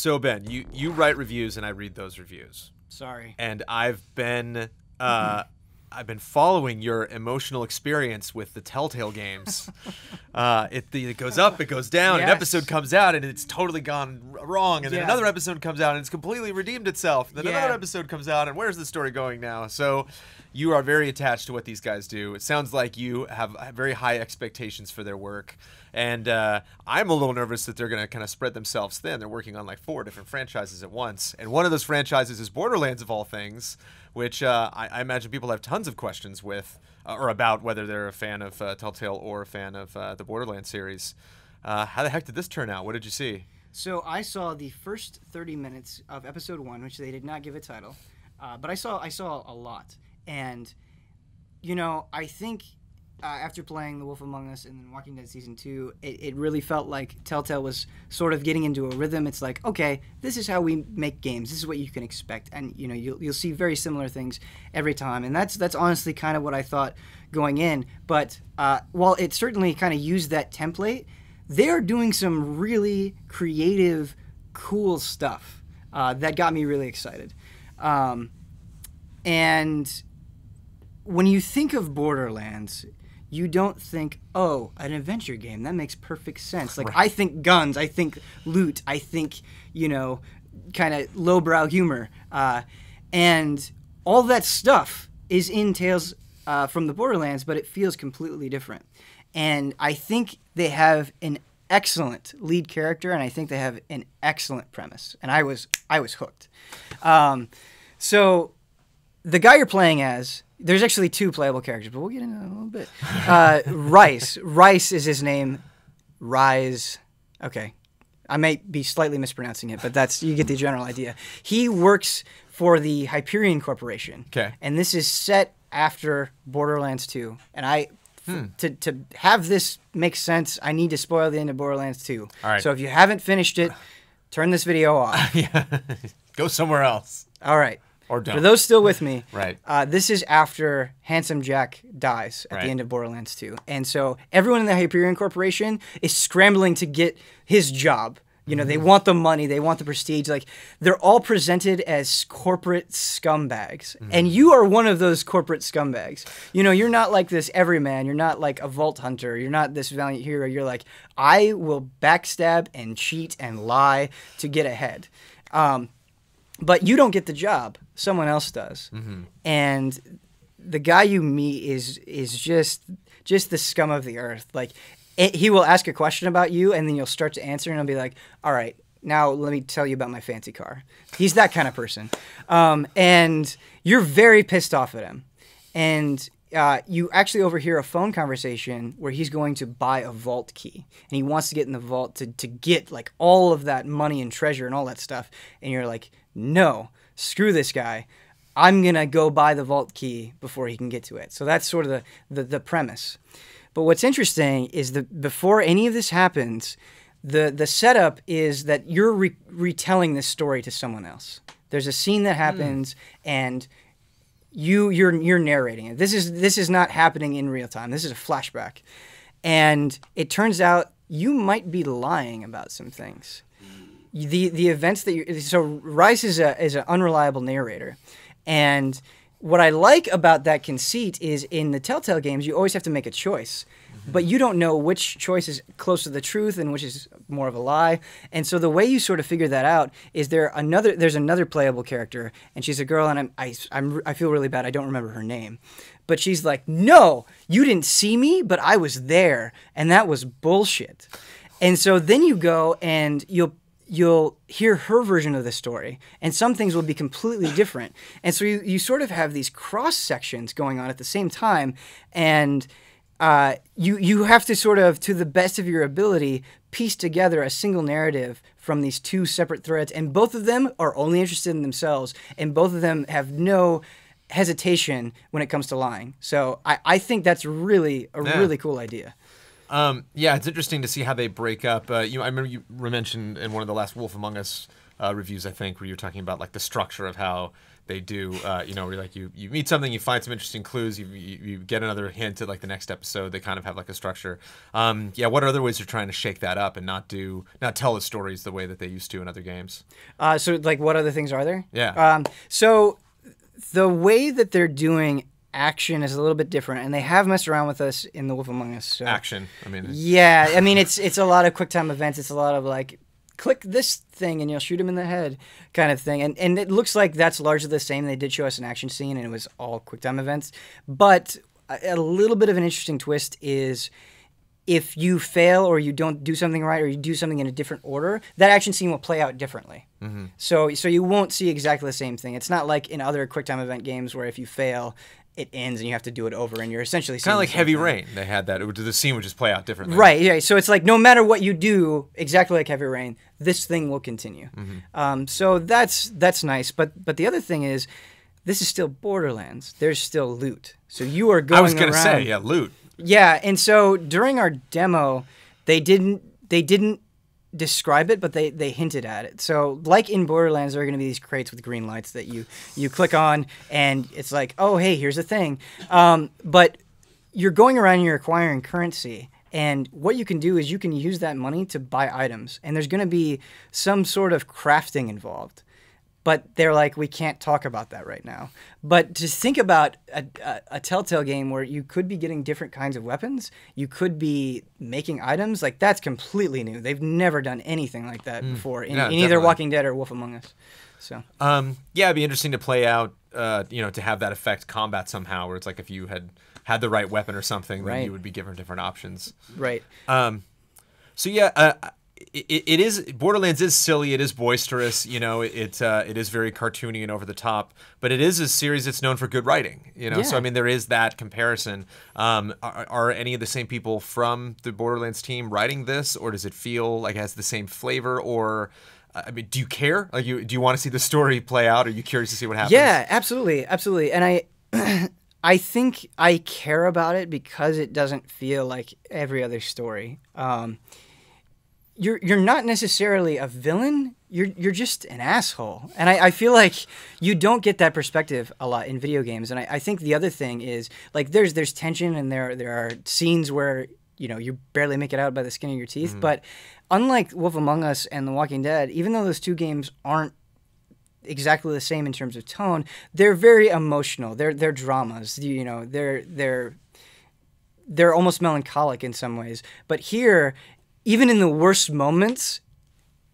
So Ben, you write reviews and I read those reviews. Sorry. And I've been following your emotional experience with the Telltale games. It goes up, it goes down. Yes. An episode comes out and it's totally gone wrong, and then Yeah. another episode comes out and it's completely redeemed itself. And then Yeah. another episode comes out, and where's the story going now? So you are very attached to what these guys do. It sounds like you have very high expectations for their work. And I'm a little nervous that they're going to kind of spread themselves thin. They're working on like 4 different franchises at once. And one of those franchises is Borderlands, of all things, which I imagine people have tons of questions with or about, whether they're a fan of Telltale or a fan of the Borderlands series. How the heck did this turn out? What did you see? So I saw the first 30 minutes of episode 1, which they did not give a title, but I saw a lot. And, you know, I think after playing The Wolf Among Us and then Walking Dead Season 2, it really felt like Telltale was sort of getting into a rhythm. It's like, okay, this is how we make games. This is what you can expect. And, you know, you'll see very similar things every time. And that's honestly kind of what I thought going in. But while it certainly kind of used that template, they're doing some really creative, cool stuff that got me really excited. And when you think of Borderlands, you don't think, oh, an adventure game. That makes perfect sense. Like, Right. I think guns, I think loot, I think, you know, kind of lowbrow humor. And all that stuff is in Tales from the Borderlands, but it feels completely different. And I think they have an excellent lead character, and I think they have an excellent premise. And I was hooked. So the guy you're playing as, there's actually 2 playable characters, but we'll get into that in a little bit. Rice is his name. Rise. Okay. I might be slightly mispronouncing it, but you get the general idea. He works for the Hyperion Corporation. Okay. And this is set after Borderlands 2. And to have this make sense, I need to spoil the end of Borderlands 2. All right. So if you haven't finished it, turn this video off. Yeah. Go somewhere else. All right. Or don't. For those still with me, Right. This is after Handsome Jack dies at Right. the end of Borderlands 2. And so everyone in the Hyperion Corporation is scrambling to get his job. You know, they want the money, they want the prestige. Like, they're all presented as corporate scumbags. And you are one of those corporate scumbags. You know, you're not like this everyman. You're not like a vault hunter. You're not this valiant hero. You're like, I will backstab and cheat and lie to get ahead. But you don't get the job. Someone else does. And the guy you meet is just the scum of the earth. Like, he will ask a question about you, and then you'll start to answer, and he'll be like, all right, now let me tell you about my fancy car. He's that kind of person. And you're very pissed off at him. And you actually overhear a phone conversation where he's going to buy a vault key. And he wants to get in the vault to get, like, all of that money and treasure and all that stuff. And you're like, no, screw this guy. I'm going to go buy the vault key before he can get to it. So that's sort of the premise. But what's interesting is that before any of this happens, the setup is that you're retelling this story to someone else. There's a scene that happens, and you're narrating it. This is not happening in real time. This is a flashback, and it turns out you might be lying about some things. The events that so Rice is an unreliable narrator, and what I like about that conceit is in the Telltale games, you always have to make a choice. But you don't know which choice is close to the truth and which is more of a lie. And so the way you sort of figure that out is there's another playable character, and she's a girl, and I feel really bad. I don't remember her name. But she's like, no, you didn't see me, but I was there, and that was bullshit. And so then you go and you'll hear her version of the story, and some things will be completely different. And so you sort of have these cross sections going on at the same time, and you have to sort of, to the best of your ability, piece together a single narrative from these 2 separate threads, and both of them are only interested in themselves, and both of them have no hesitation when it comes to lying. So I think that's really really cool idea. Yeah, it's interesting to see how they break up. I remember you mentioned in one of the last Wolf Among Us reviews, I think, where you're talking about like the structure of how they do, where like you meet something, you find some interesting clues, you get another hint at like the next episode. They kind of have like a structure. What are other ways you're trying to shake that up and not tell the stories the way that they used to in other games? So like, what other things are there? Yeah. So the way that they're doing action is a little bit different, and they have messed around with us in The Wolf Among Us. So. Action. I mean. Yeah, I mean it's a lot of QuickTime events. It's a lot of like, click this thing and you'll shoot him in the head kind of thing. And it looks like that's largely the same. They did show us an action scene, and it was all QuickTime events. But a little bit of an interesting twist is if you fail or you don't do something right or you do something in a different order, that action scene will play out differently. Mm-hmm. So you won't see exactly the same thing. It's not like in other QuickTime event games where if you fail, it ends and you have to do it over, and you're essentially kind of like Heavy Rain. They had that. The scene would just play out differently. Right. Yeah. So it's like no matter what you do, exactly like Heavy Rain, this thing will continue. Mm-hmm. So that's nice. But the other thing is, this is still Borderlands. There's still loot. So you are going. I was gonna around, say, yeah, loot. Yeah, and so during our demo, they didn't describe it, but they hinted at it. So like in Borderlands, there are going to be these crates with green lights that you click on, and it's like, oh, hey, here's a thing. But you're going around and you're acquiring currency, and what you can do is you can use that money to buy items, and there's going to be some sort of crafting involved. But they're like, we can't talk about that right now. But to think about a Telltale game where you could be getting different kinds of weapons, you could be making items, like that's completely new. They've never done anything like that before in either Walking Dead or Wolf Among Us. So it'd be interesting to play out, to have that affect combat somehow, where it's like if you had the right weapon or something, then you would be given different options. Right. It is Borderlands is silly. It is boisterous. It is very cartoony and over the top. But it is a series that's known for good writing. So I mean, there is that comparison. Are any of the same people from the Borderlands team writing this, or does it feel like it has the same flavor? Or I mean, do you care? Like, do you want to see the story play out? Are you curious to see what happens? Yeah, absolutely. And I think I care about it because it doesn't feel like every other story. You're not necessarily a villain. You're just an asshole. And I feel like you don't get that perspective a lot in video games. And I think the other thing is, like, there's tension and there are scenes where, you barely make it out by the skin of your teeth. Mm-hmm. But unlike Wolf Among Us and The Walking Dead, even though those two games aren't exactly the same in terms of tone, they're very emotional. They're dramas. They're almost melancholic in some ways. But here, even in the worst moments,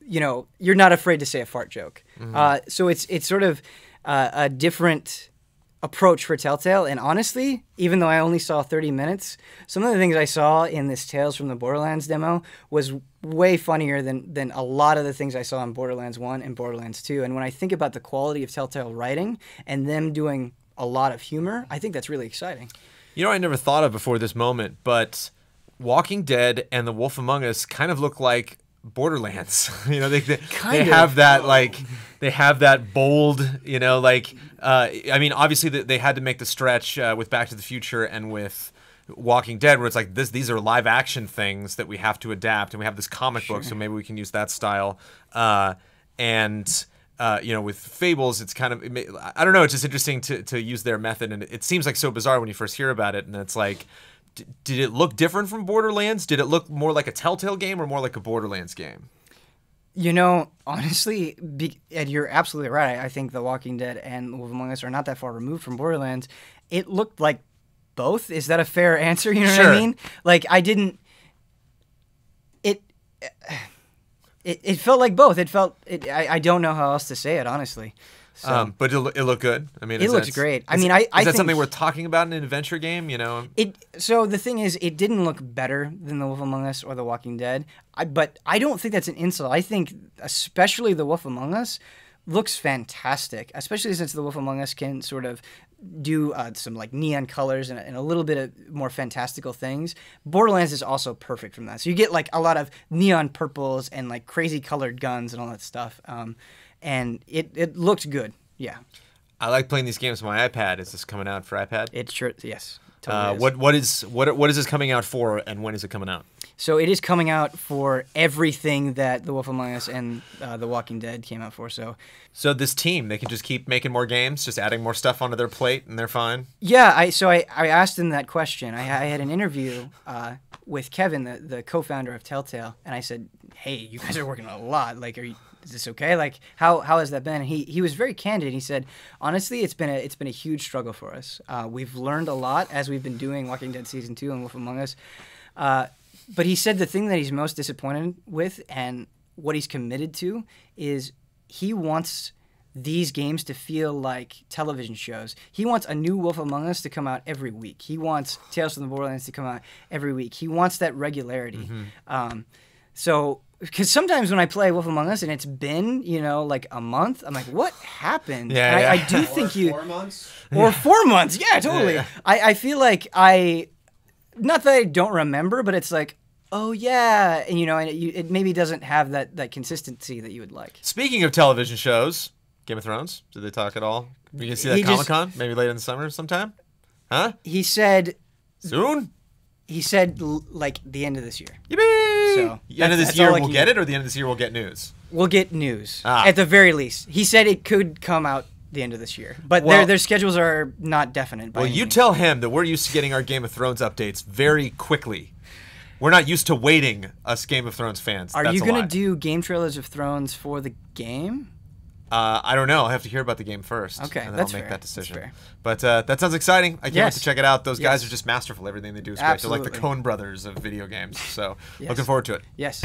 you're not afraid to say a fart joke. Mm-hmm. So it's sort of a different approach for Telltale. And honestly, even though I only saw 30 minutes, some of the things I saw in this Tales from the Borderlands demo was way funnier than a lot of the things I saw in Borderlands 1 and Borderlands 2. And when I think about the quality of Telltale writing and them doing a lot of humor, I think that's really exciting. I never thought of before this moment, but Walking Dead and The Wolf Among Us kind of look like Borderlands. They have that they have that bold, I mean, obviously they had to make the stretch with Back to the Future and with Walking Dead, where it's like these are live action things that we have to adapt, and we have this comic book, so maybe we can use that style. With Fables, it's kind of, I don't know, it's just interesting to use their method, and it seems like so bizarre when you first hear about it, and it's like, did it look different from Borderlands? Did it look more like a Telltale game or more like a Borderlands game? Honestly, and you're absolutely right. I think The Walking Dead and The Wolf Among Us are not that far removed from Borderlands. It looked like both. Is that a fair answer? You know Sure. what I mean? Like, I didn't... It felt like both. I don't know how else to say it, honestly. So, but it looked good. I mean, it looked great. I think think something worth talking about in an adventure game? So the thing is, it didn't look better than The Wolf Among Us or The Walking Dead. But I don't think that's an insult. I think especially The Wolf Among Us looks fantastic, especially since The Wolf Among Us can sort of do some like neon colors and a little bit of more fantastical things. Borderlands is also perfect from that. So you get like a lot of neon purples and like crazy colored guns and all that stuff. And it looked good. Yeah. I like playing these games on my iPad. Is this coming out for iPad? It sure, yes. Totally is. What is this coming out for, and when is it coming out? So it is coming out for everything that The Wolf Among Us and The Walking Dead came out for. So this team, they can just keep making more games, just adding more stuff onto their plate, and they're fine. yeah, I asked him that question. I had an interview with Kevin, the co-founder of Telltale, and I said, "Hey, you guys are working a lot. Like, is this okay? Like, how has that been?" And he was very candid. He said, "Honestly, it's been a huge struggle for us. We've learned a lot as we've been doing Walking Dead Season 2 and Wolf Among Us." But he said the thing that he's most disappointed with and what he's committed to is he wants these games to feel like television shows. He wants a new Wolf Among Us to come out every week. He wants Tales from the Borderlands to come out every week. He wants that regularity. So, because sometimes when I play Wolf Among Us and it's been, like a month, I'm like, what happened? Yeah, And I do think 4 months? Or 4 months. Yeah, totally. Yeah. I feel like not that I don't remember, but it's like, oh yeah, and it maybe doesn't have that consistency that you would like. Speaking of television shows, Game of Thrones, did they talk at all? We can see that He just- Comic-Con, maybe later in the summer sometime? Huh? He said Soon? like the end of this year. Yippee! So, the end of this that's year all I we'll can get get. it, or the end of this year we'll get news? We'll get news Ah. at the very least. He said it could come out the end of this year, but Well- their schedules are not definite. By Well, any you means. tell him that we're used to getting our Game of Thrones updates very quickly. We're not used to waiting, us Game of Thrones fans. Are That's you a gonna lie. do game trailers of Thrones for the game? I don't know. I'll have to hear about the game first. Okay, and then that's I'll make fair. that That's decision. fair. But that sounds exciting. I can't wait Yes. to check it out. Those guys Yes. are just masterful. Everything they do is great. They're like the Absolutely. Coen brothers of video games. So Yes. looking forward to it. Yes.